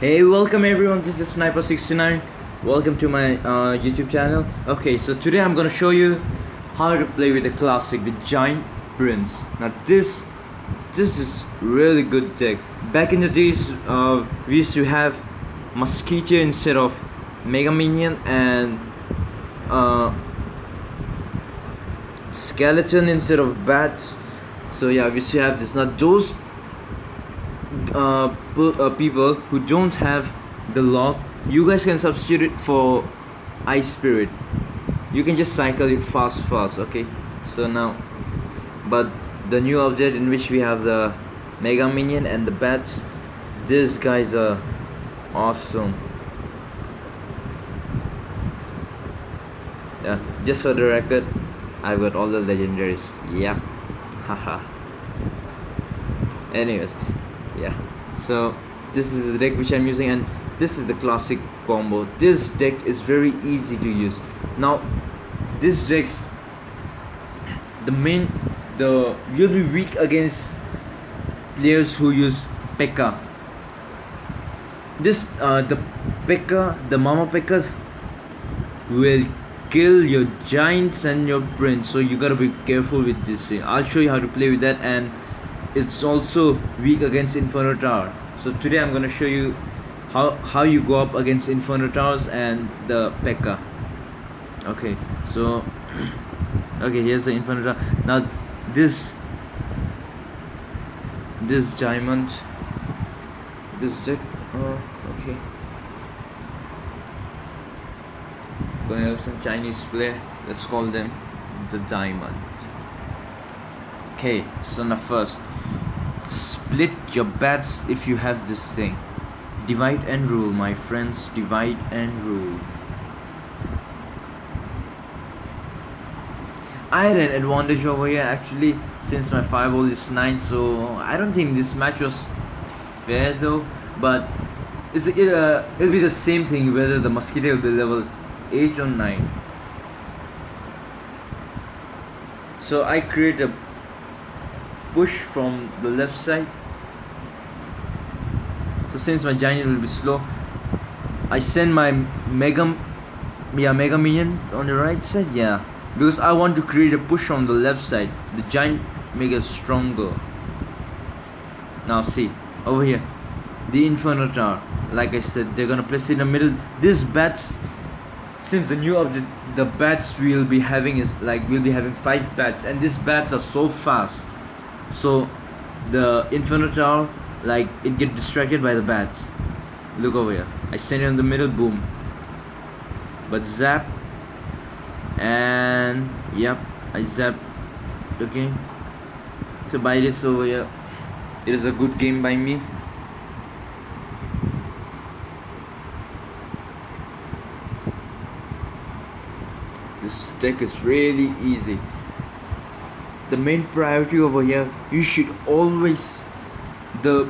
Hey, welcome everyone. This is Sniper69. Welcome to my YouTube channel. Okay, so today I'm gonna show you how to play with the classic, the Giant Prince. Now this is really good deck. Back in the days, we used to have Mosquito instead of Mega Minion and Skeleton instead of Bats. So yeah, we used to have this. Now those people who don't have the lock, you guys can substitute it for Ice Spirit. You can just cycle it fast. Okay, so now, but the new update in which we have the Mega Minion and the Bats, these guys are awesome. Yeah, just for the record, I've got all the legendaries. Yeah. Haha. Anyways, yeah, so this is the deck which I'm using, and this is the classic combo. This deck is very easy to use. Now this deck's you'll be weak against players who use P.E.K.K.A. The Mama P.E.K.K.A will kill your giants and your prince, so you gotta be careful with this. I'll show you how to play with that, and it's also weak against Inferno Tower. So today I'm gonna show you how you go up against Inferno Towers and the P.E.K.K.A. Okay, so okay, here's the Inferno Tower. Now this diamond, this deck, okay, gonna have some Chinese player, let's call them the diamond. Okay, so now first, split your bats if you have this thing. Divide and rule, my friends, divide and rule. I had an advantage over here actually, since my fireball is 9, so I don't think this match was fair though, but it'll be the same thing whether the Mosquito will be level 8 or 9. So I create a push from the left side. So since my giant will be slow, I send my mega minion on the right side, yeah, because I want to create a push from the left side. The giant make it stronger. Now see over here, the Inferno Tower, like I said, they're gonna place it in the middle. This bats, since the new update, the bats we'll be having 5 bats, and these bats are so fast, so the Inferno Tower, like, it get distracted by the bats. Look over here, I send it in the middle, boom, but zap, and yep, I zap. Okay, so by this over here, it is a good game by me. This deck is really easy. The main priority over here, the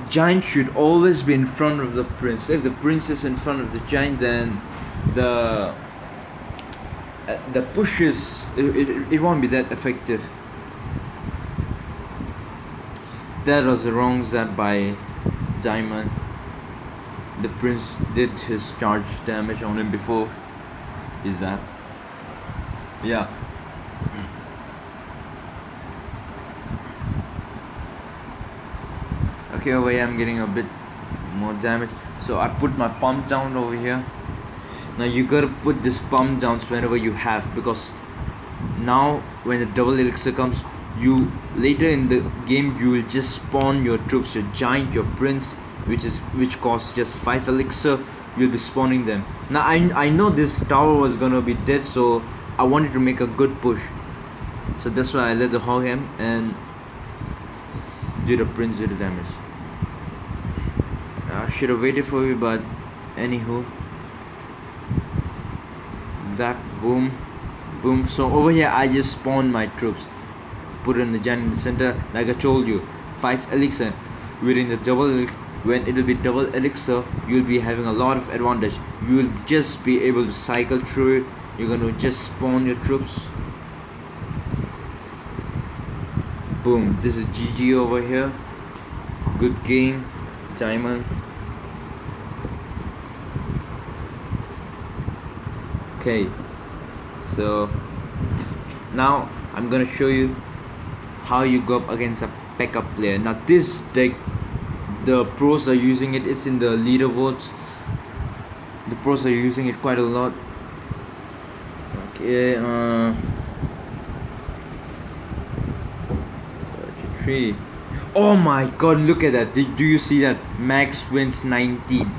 giant should always be in front of the prince. If the prince is in front of the giant, then the push it won't be that effective. That was a wrong zap by Diamond. The prince did his charge damage on him before his zap. Yeah. Okay, over here I'm getting a bit more damage, so I put my pump down over here. Now you gotta put this pump down whenever you have, because now when the double elixir comes, you later in the game you will just spawn your troops, your giant, your prince, which costs just 5 elixir. You'll be spawning them. Now I know this tower was gonna be dead, so I wanted to make a good push, so that's why I let the hog him and do the prince do the damage. I should have waited for you, but anywho, zap, boom, boom. So over here I just spawned my troops, put in the giant in the center. Like I told you, 5 elixir. Within the double elixir, when it will be double elixir, you'll be having a lot of advantage. You will just be able to cycle through it. You're gonna just spawn your troops. Boom, this is GG over here. Good game. diamond. Okay, so now I'm gonna show you how you go up against a backup player. Now this deck, the pros are using it. It's in the leaderboards. The pros are using it quite a lot. Okay, 33. Oh my god, look at that. Do you see that? Max wins 19.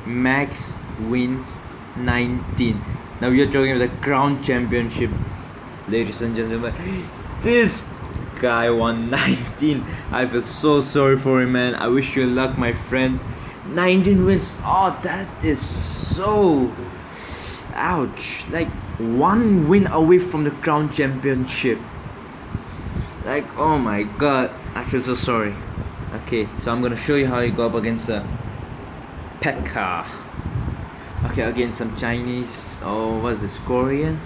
Max wins 19. Now we are talking about the crown championship, ladies and gentlemen. This guy won 19. I feel so sorry for him, man. I wish you luck, my friend. 19 wins. Oh, that is so ouch. Like one win away from the crown championship. Like, oh my god, I feel so sorry. Okay, so I'm gonna show you how you go up against a Pekka. Okay, against some Chinese, or what's this, Korean?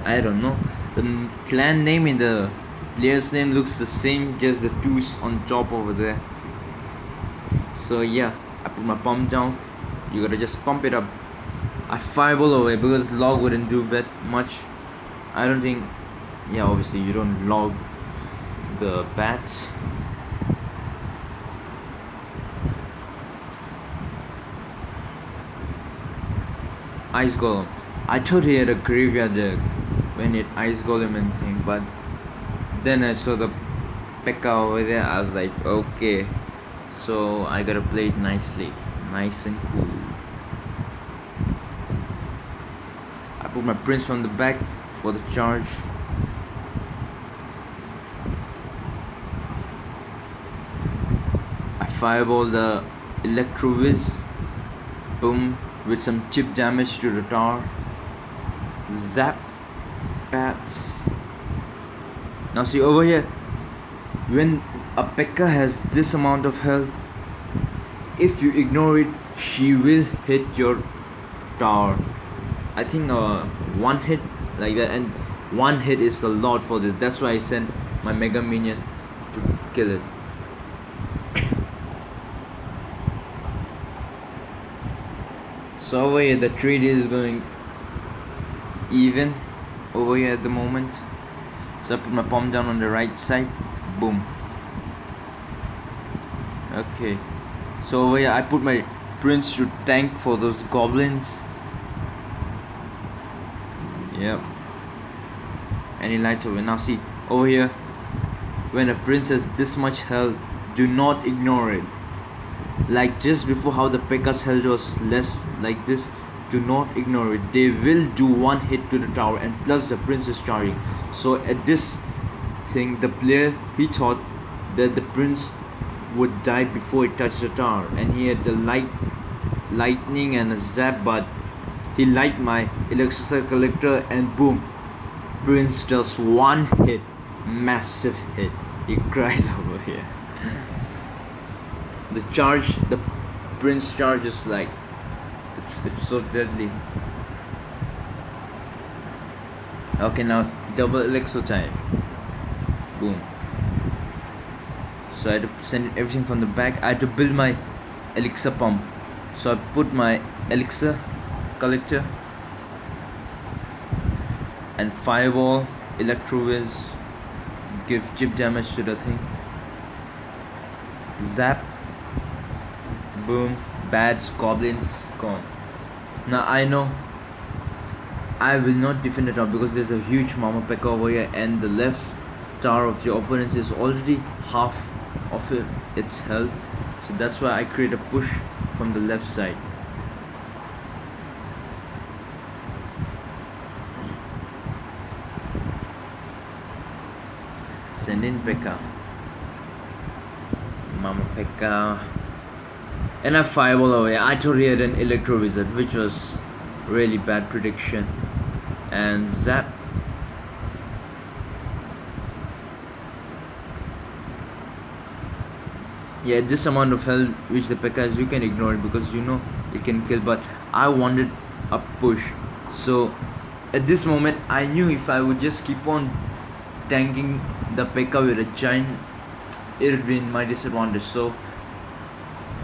I don't know. The clan name in the player's name looks the same, just the twos on top over there. So yeah, I put my pump down. You gotta just pump it up. I fireball away because log wouldn't do that much. I don't think, yeah, obviously you don't log the bats. Ice Golem. I thought he had a graveyard deck when it Ice Golem and thing, but then I saw the Pekka over there. I was like, okay, so I gotta play it nicely, nice and cool. I put my prince from the back for the charge. I fireball the Electroviz, boom, with some chip damage to the tower. Zap bats. Now see over here, when a Pekka has this amount of health, if you ignore it, she will hit your tower. I think one hit like that, and one hit is a lot for this. That's why I sent my mega minion to kill it. So over here the trade is going even over here at the moment. So I put my palm down on the right side, boom. Okay, so over here I put my prince to tank for those goblins. Yep. Any lights over now? See over here, when a prince has this much health, do not ignore it. Like just before, how the Pekka's health was less like this, do not ignore it. They will do one hit to the tower, and plus the prince is charging. So at this thing, the player, he thought that the prince would die before it touched the tower, and he had the lightning and a zap, but he light my elixir collector, and boom, prince does one hit, massive hit. He cries over here. The charge, the prince charge is like, it's so deadly. Okay, now double elixir time. Boom. So I had to send everything from the back. I had to build my elixir pump. So I put my elixir collector and fireball, electroviz, give chip damage to the thing. Zap, boom, bats, goblins, gone. Now I know I will not defend it out because there's a huge Mama Pekka over here, and the left tower of your opponents is already half of its health. So that's why I create a push from the left side. Send in Pekka, Mama Pekka, and I fireball away. I thought he had an electro wizard, which was really bad prediction. And zap. Yeah, this amount of health which the Pekka has, you can ignore it because you know it can kill, but I wanted a push. So at this moment I knew if I would just keep on tanking the Pekka with a giant, it would be in my disadvantage. So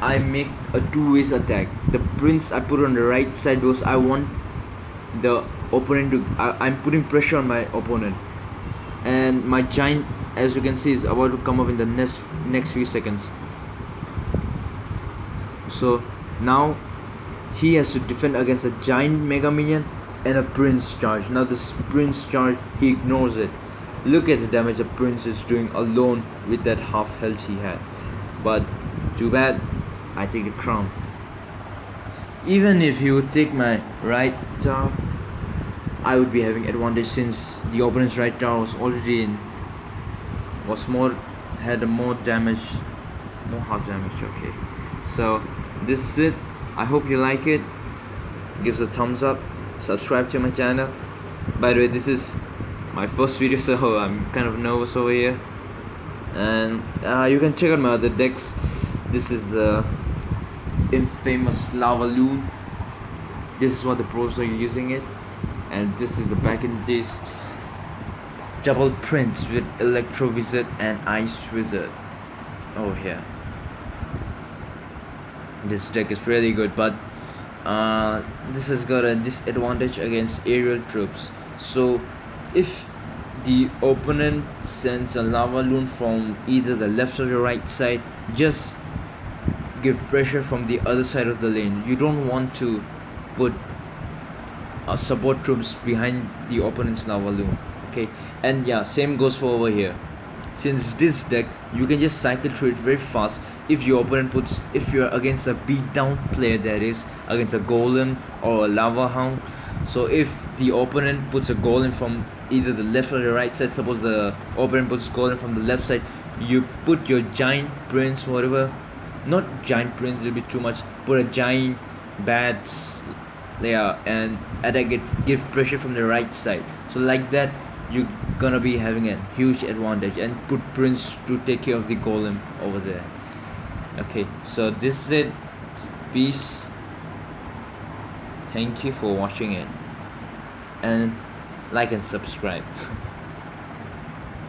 I make a two-ways attack. The prince I put on the right side because I want the opponent to. I'm putting pressure on my opponent, and my giant, as you can see, is about to come up in the next few seconds. So now he has to defend against a giant mega minion and a prince charge. Now this prince charge, he ignores it. Look at the damage the prince is doing alone with that half health he had. But too bad, I take the crown. Even if he would take my right tower, I would be having advantage since the opponent's right tower was already in, had a more damage, more half damage. Okay, so this is it. I hope you like it. Give us a thumbs up, subscribe to my channel. By the way, this is my first video, so I'm kind of nervous over here. And you can check out my other decks. This is the infamous lava loon. This is what the pros are using it, and this is the back in the days double prince with electro wizard and ice wizard. Oh yeah, this deck is really good, but this has got a disadvantage against aerial troops. So if the opponent sends a lava loon from either the left or the right side, just give pressure from the other side of the lane. You don't want to put support troops behind the opponent's lava loon. Okay, and yeah, same goes for over here. Since this deck, you can just cycle through it very fast. If your opponent puts, if you're against a beat down player, that is against a golem or a lava hound. So if the opponent puts a golem from either the left or the right side, suppose the opponent puts golem from the left side, you put your giant prince, whatever, not giant prince, it'll be too much, put a giant bats, yeah, and attack it, give pressure from the right side. So like that, you're gonna be having a huge advantage, and put prince to take care of the golem over there. Okay, so this is it. Peace. Thank you for watching it, and like and subscribe.